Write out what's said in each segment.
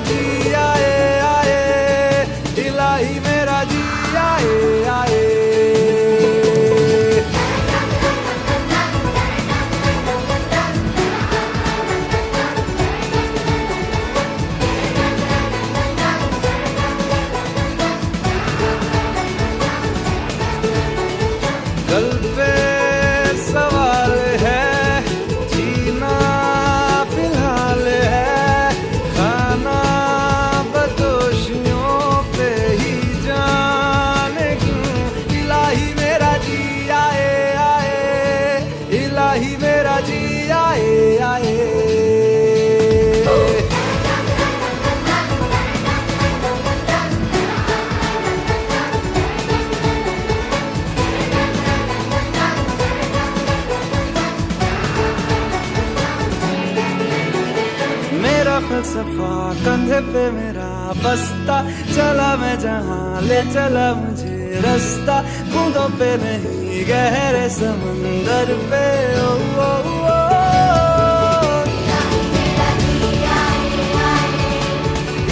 जी आए आए, इलाही मेरा जी आए आए। कल पे सवाल है, जीना फिलहाल है, खाना बदोशियों पे ही जाने क्यों। इलाही मेरा जी आए आए, इलाही मेरा जी आए आए। मेरा फलसफा कंधे पे मेरा बस्ता, चला मैं जहाँ ले चला मुझे रास्ता। बूंदों पे नहीं गहरे समंदर पे, ओ, ओ, ओ।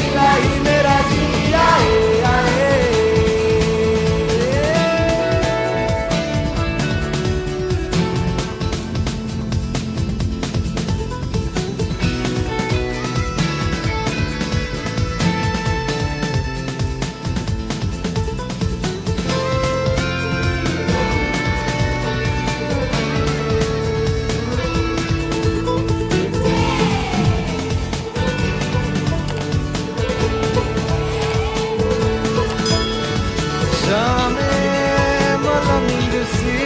इलाही मेरा जी आए आए। शामें मलंग सी,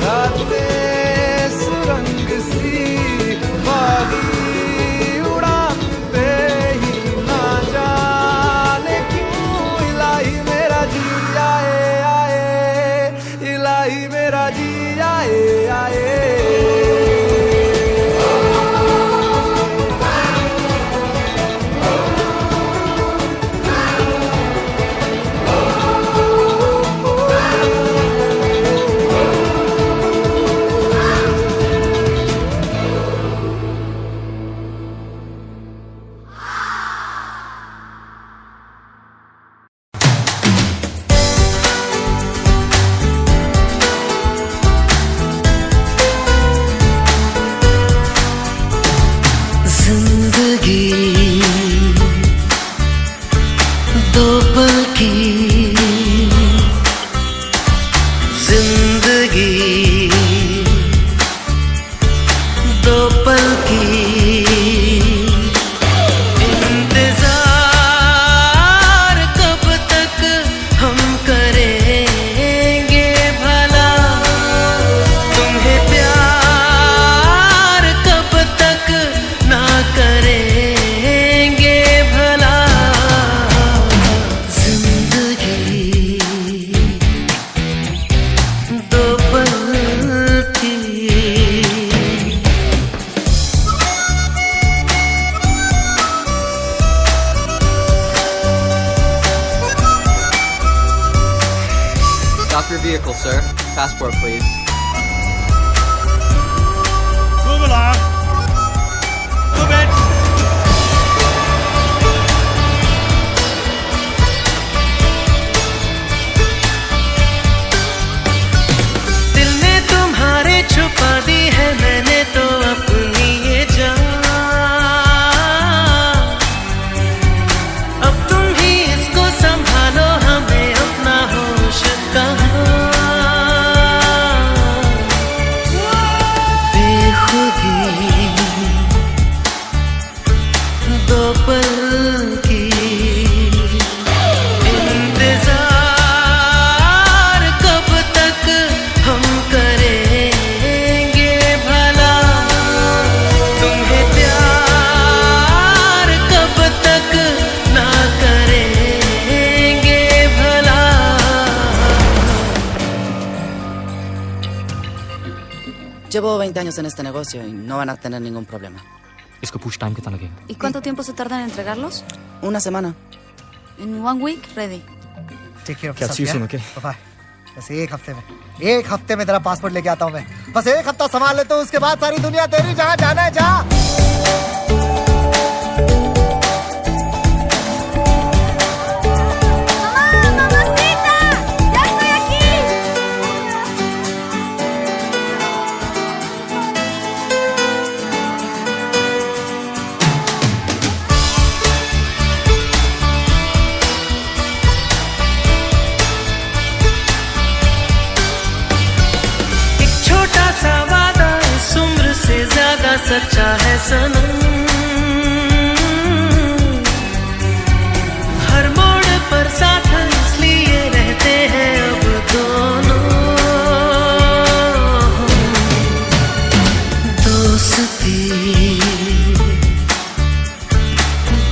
रातें सुरंग सी, बागी उड़ान पे ही ना जाने क्यों। इलाही मेरा जी आए आए, इलाही मेरा जी आए आए। दो पल की जिंदगी, दो पल की इंतजार कब तक हम करेंगे भला। तुम्हें प्यार कब तक ना करेंगे भला। दो पल की Stop your vehicle, sir. Passport, please. Move along. Move it. दिल ने तुम्हारे छुपा दी है मैंने तो अपनी ये जान। अब तुम ही इसको संभालो, हमें अपना होश कहाँ। बेखुदी दो पल की इंतजार कब तक हम करेंगे भला। तुम्हें प्यार कब तक ना करेंगे भला। Llevo 20 años en este negocio y no van a tener ningún problema. इसको push time कितना लगेगा? ¿Y cuánto tiempo se tarda en entregarlos? Una semana. En 1 week, ready. Take care of क्या yourself, चीज़ yeah? सुनो के? Bye-bye. बस एक हफ्ते में तेरा पासपोर्ट लेके आता हूँ मैं। बस एक हफ्ता संभाल ले तो उसके बाद सारी दुनिया तेरी, जहाँ जाना है जा। सच्चा है सनम, हर मोड़ पर साथ इसलिए रहते हैं अब दोनों। दोस्ती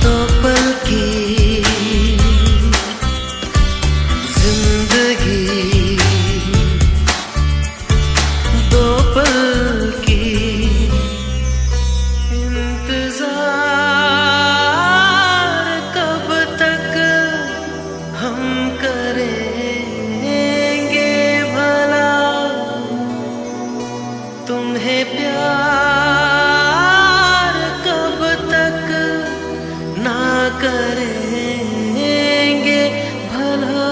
दो पल की, जिंदगी दो पल की, इंतजार कब तक हम करेंगे भला, तुम्हें प्यार कब तक ना करेंगे भला।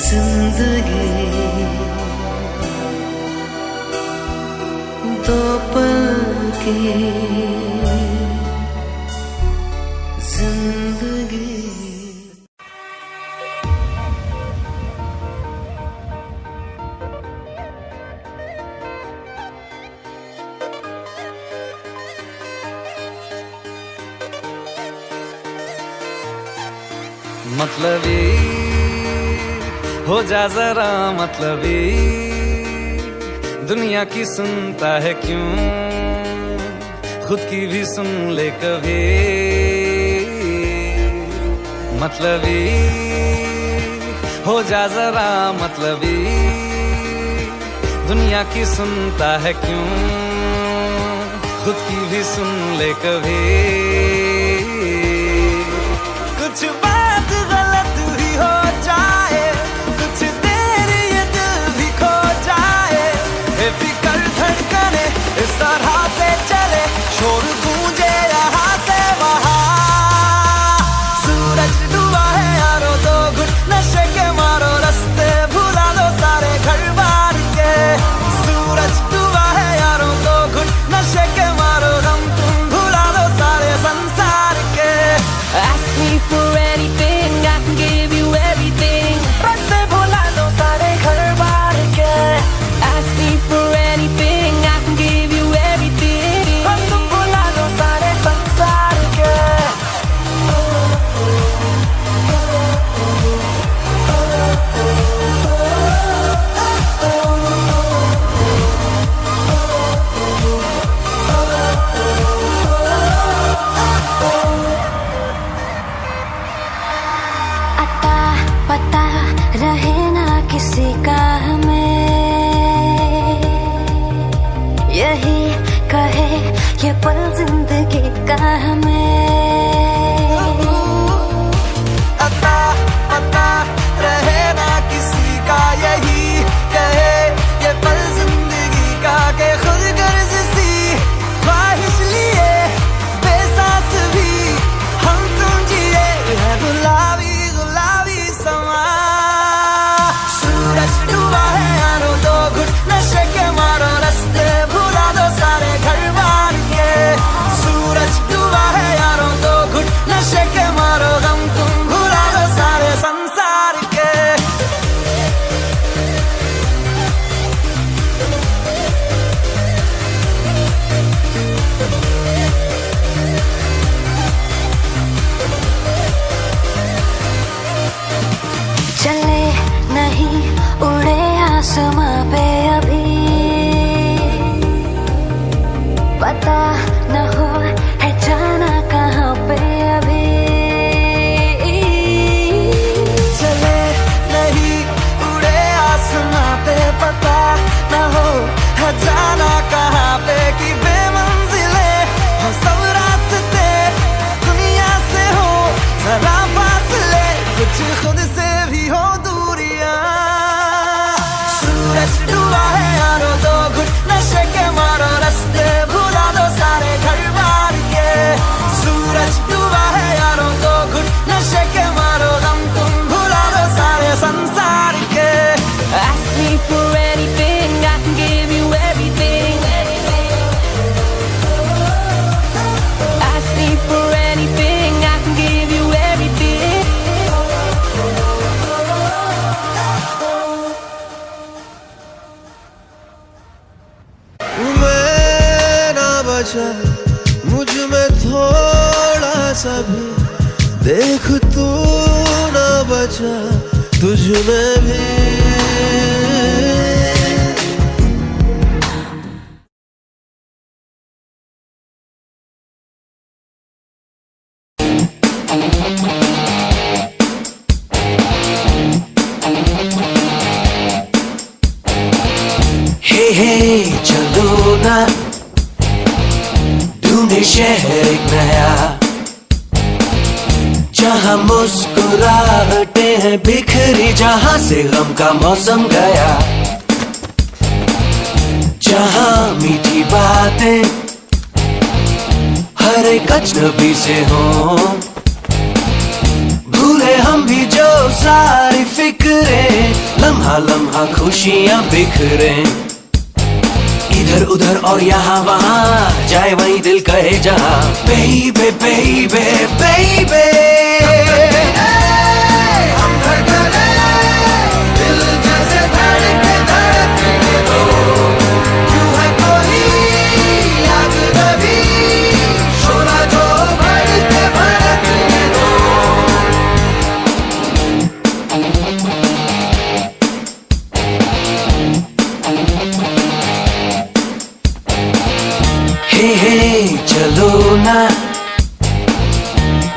जिंदगी दो पल की, जिंदगी। मतलबी हो जा जरा मतलबी, दुनिया की सुनता है क्यों, खुद की भी सुन ले कभी। मतलबी हो जा जरा मतलबी, दुनिया की सुनता है क्यों, खुद की भी सुन ले कभी। कुछ बात गलत ही हो जाए, कुछ देर ये दिल भी खो जाए, बेफिक्र धड़कने इस तरह से चले, शोर गूंजे यहाँ से वहाँ। सूरज डूबा है यारो, दो घुट नशे के मारो, रास्ते भुला दो सारे घर बार के। सूरज डूबा है यारो, दो घुट नशे के मारो, गम तुम भुला दो सारे संसार के। Ask me for any बचा मुझ में थोड़ा सा भी, देख तू ना बचा तुझ में भी। हे चलो ना ढूंढे शहर एक नया, जहां मुस्कुराहटें हैं बिखरी, जहां से गम का मौसम गया, जहां मीठी बातें हर एक अजनबी से हों, भूले हम भी जो सारी फिक्रें, लम्हा लम्हा खुशियां बिखरे, इधर उधर और यहाँ वहाँ, जाए वही दिल कहे जहाँ। बेबे बेबे बेबे हम धड़कने, दिल जैसे धड़के धड़कने दो, क्यों है कोई अजनबी, शोला जो भड़के भड़कने दो। हे चलो ना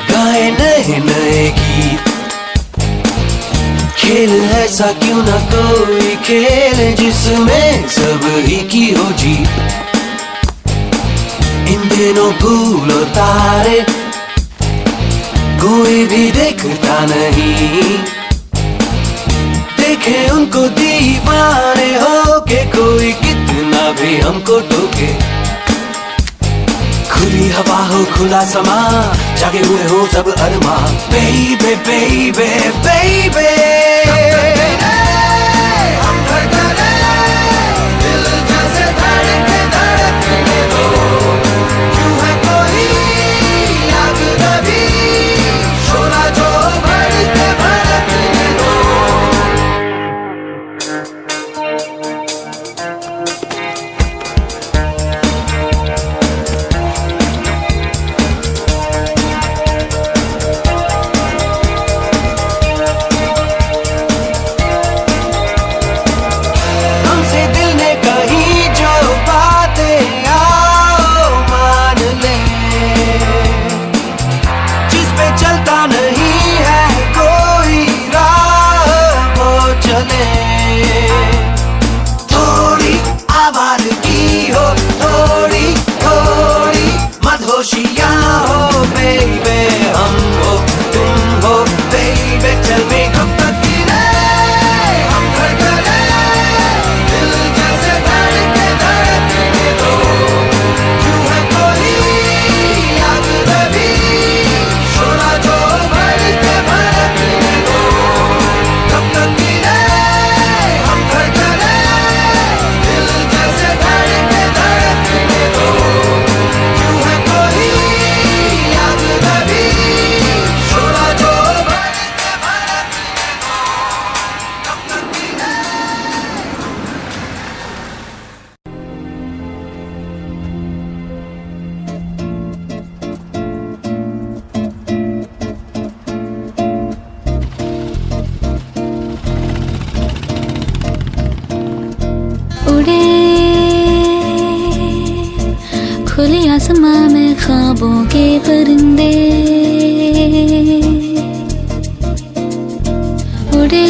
गाए नए नए गीत, खेल ऐसा क्यों ना कोई खेल जिसमें सब ही की हो जीत। इन दिनों फूल और तारे कोई भी देखता नहीं, देखे उनको दीवाने हो के कोई कितना भी हमको टोके, खुली हवा हो खुला समा, जागे हुए हो सब अरमा। बेबे बेबे बेबे हम धड़कने, दिल जैसे धड़के धड़कने दो, क्यों है कोई अजनबी, शोला जो भड़के भड़कने दो। थोड़ी आवाज़गी हो, थोड़ी थोड़ी मदहोशियाँ हो, बेबे हम हो तुम हो, बेबे चल में कब तक गिरे, हम धड़कने, दिल जैसे धड़के धड़कने दो, क्यों है कोई अजनबी, शोला जो भड़के भड़कने दो, कब तक गिरे हम धड़कने, दिल जैसे धड़के धड़कने दो, क्यों है कोई अजनबी, शोला जो भड़के भड़कने दो, कब तक गिरे। उड़े खुले आसमां में ख्वाबों के परिंदे, उड़े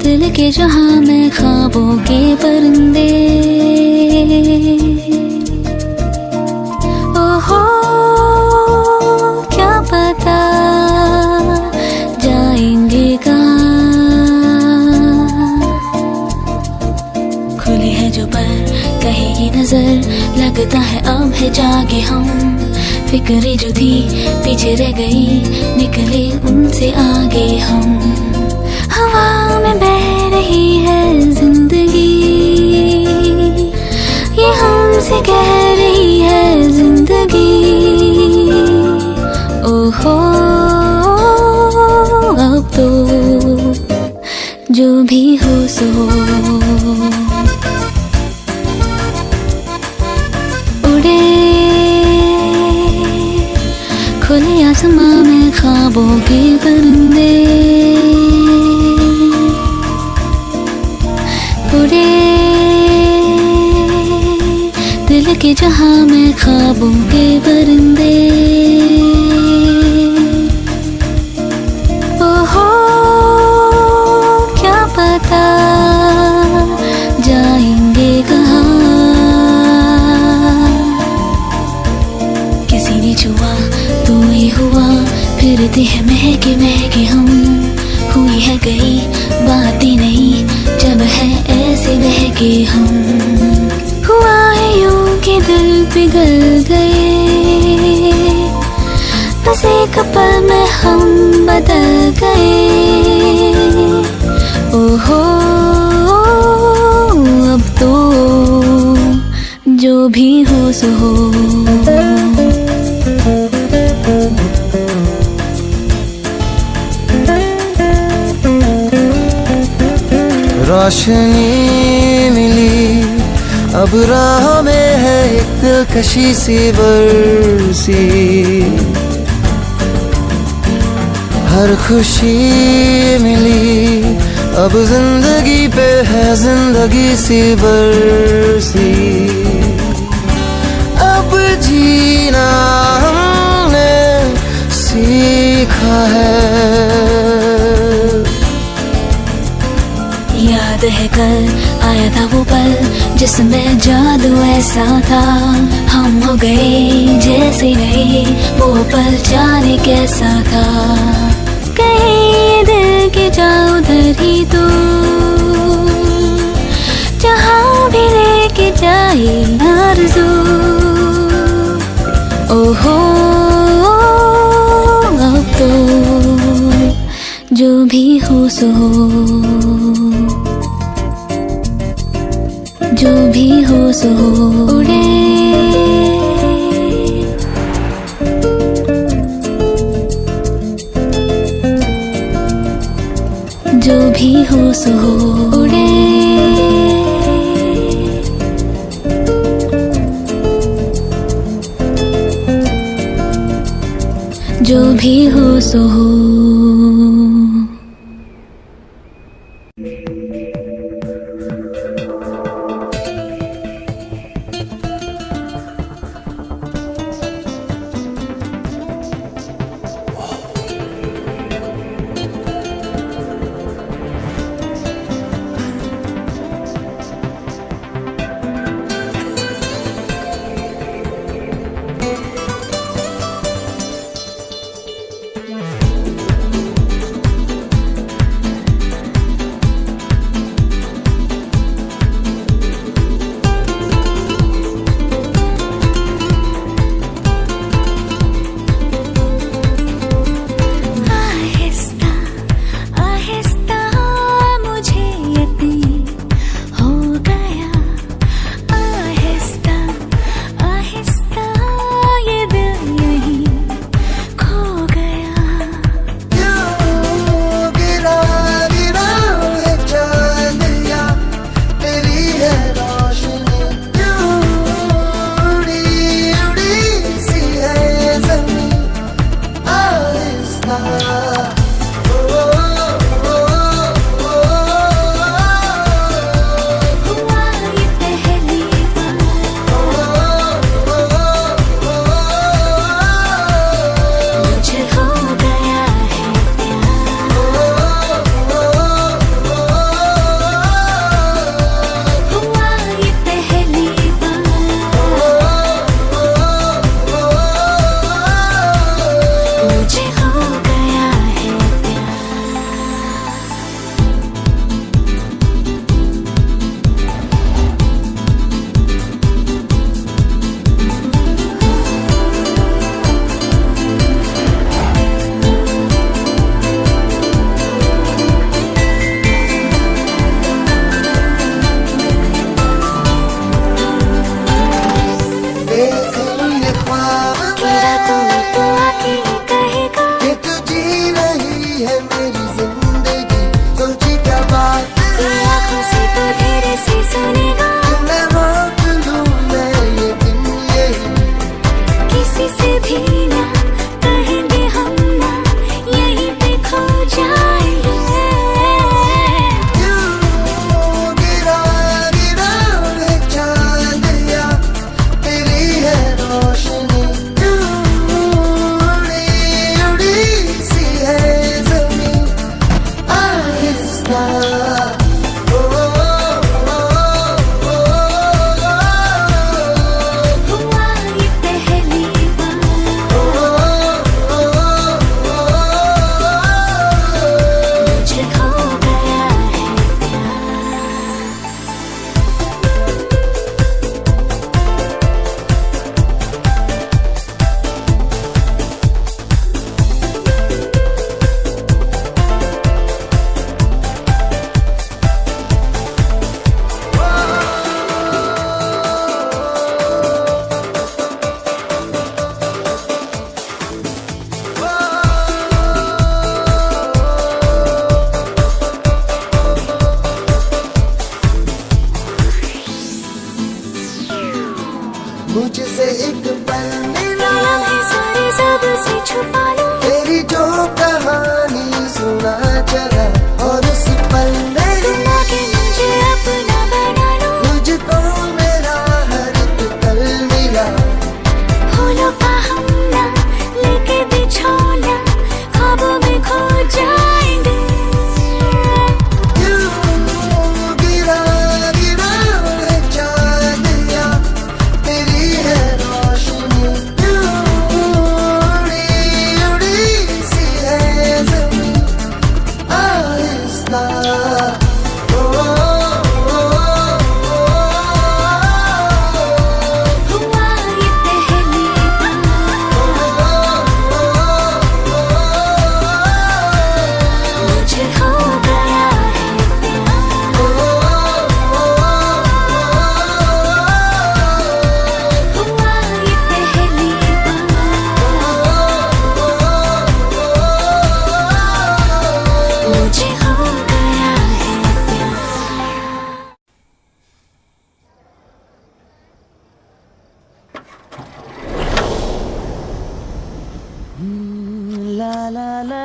दिल के जहां में ख्वाबों के परिंदे। ओहो क्या पता जाएंगे कहाँ, खुली है जो पर कहेगी नजर, लगता है अब है जागे हम, फिक्रें जो थी पीछे रह गई, निकले उनसे आगे हम। हवा में बह रही है जिंदगी, ये हमसे कह रही है जिंदगी। ओहो अब तो जो भी हो सो खुले आसमां में ख्वाबों के परिंदे उड़े, दिल के जहां में ख्वाबों के परिंदे। ओहो क्या पता जाएंगे कहाँ, किसी ने छुआ तो ही हुआ, फिरते हैं महके महके हम, हुई है गई बातें नहीं जब है ऐसे बहके हम। हुआ है यूं कि दिल पिघल गए, बस एक पल में हम बदल गए। ओहो अब तो जो भी हो सो हो। रोशनी मिली अब राह में है एक दिलकशी सी बरसी, हर खुशी मिली अब जिंदगी पे है जिंदगी सी बरसी। अब जीना हमने सीखा है, याद है कल आया था वो पल जिसमें जादू ऐसा था, हम हो गए जैसे नहीं वो पल जाने कैसा था। कहीं दिल के जाओ उधर ही तो, जहाँ भी लेके जाए आरज़ू। ओहो अब तो जो भी हो सो हो, जो भी हो सो हो। उड़े जो भी हो सो हो। उड़े जो भी हो सो हो।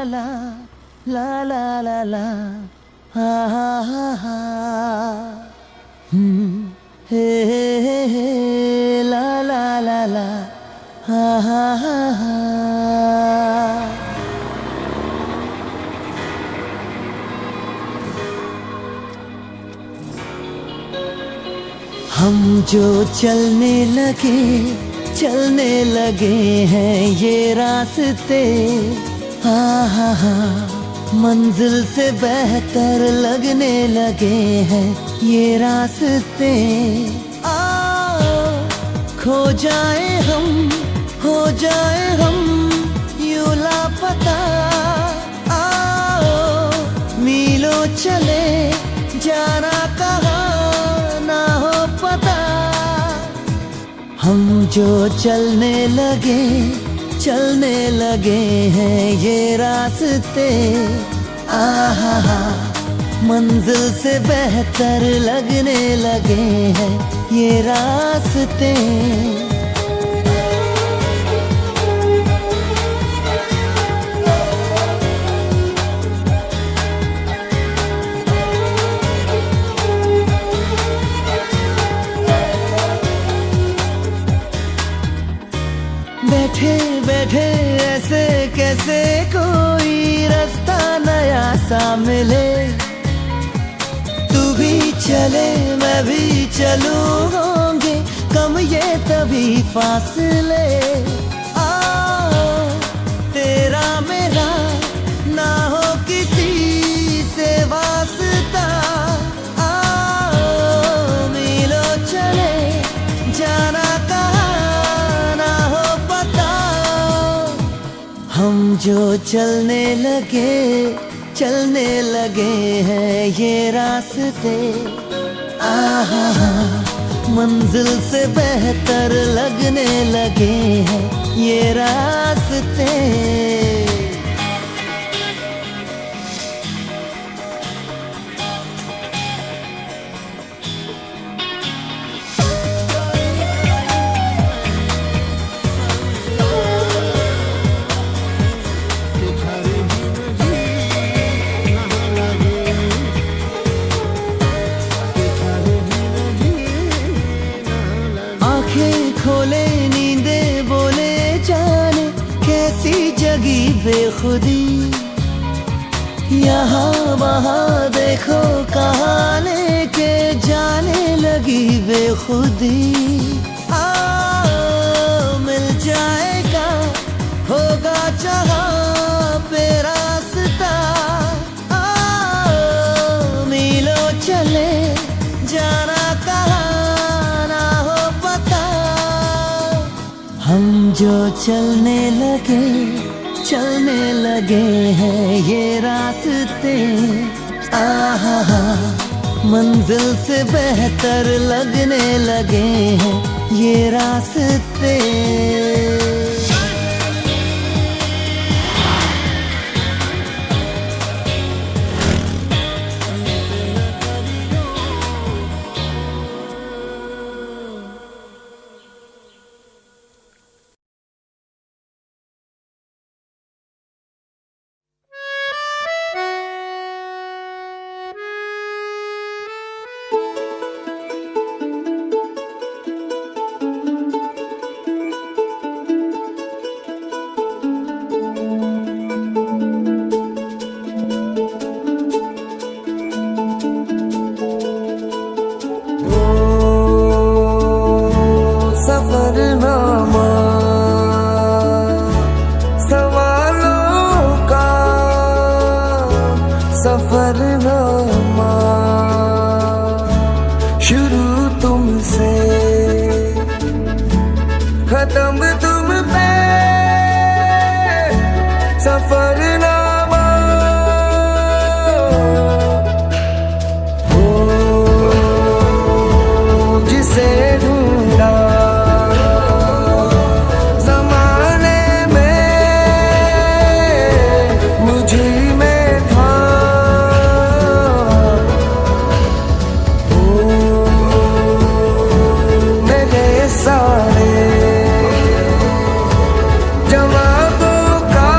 ला ला ला ला ला हा हा हा हा हे ला ला ला ला हा हा हा हा हम जो चलने लगे हैं ये रास्ते हाँ हाँ हाँ मंजिल से बेहतर लगने लगे हैं ये रास्ते आओ खो जाए हम हो जाए हम यूं लापता आओ मीलों चले जाना कहाँ ना हो पता हम जो चलने लगे हैं ये रास्ते आहा मंजिल से बेहतर लगने लगे हैं ये रास्ते बैठे बैठे ऐसे कैसे कोई रास्ता नया सा मिले तू भी चले मैं भी चलूं होंगे कम ये तभी फासले आओ तेरा मेरा ना हो किसी से वास्ता आओ मिलो चले जाना कहाँ ना हो पता हम जो चलने लगे हैं ये रास्ते आहा मंजिल से बेहतर लगने लगे हैं ये रास्ते खोले नींदे बोले जाने कैसी जगी बेखुदी यहाँ वहाँ देखो कहाँ लेके जाने लगी बेखुदी आओ मिल जाएगा होगा जहाँ पे रास्ता आओ मिलो चले जाना कहाँ ना हो पता हम जो चलने लगे हैं ये रास्ते आहा मंजिल से बेहतर लगने लगे हैं ये रास्ते सफरनामा शुरू तुमसे खत्म तुम पे सफरनामा हो जिसे ढूंढा ज़माने में मुझे सारे जवाबों का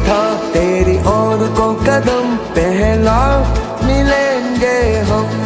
उठा तेरी ओर को कदम, पहला मिलेंगे हम।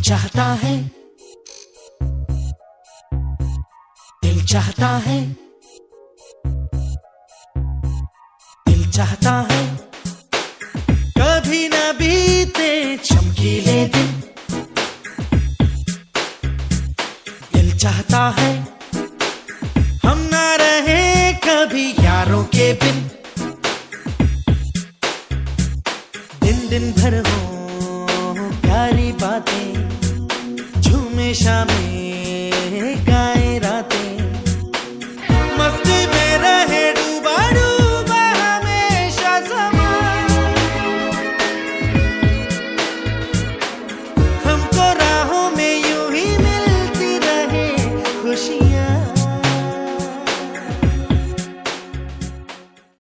चाहता है, दिल चाहता है, दिल चाहता है कभी न बीते चमकीले दिन। दिल चाहता है हम ना रहे कभी यारों के बिन। दिन दिन भर हो प्यारी बातें, झूमे शामें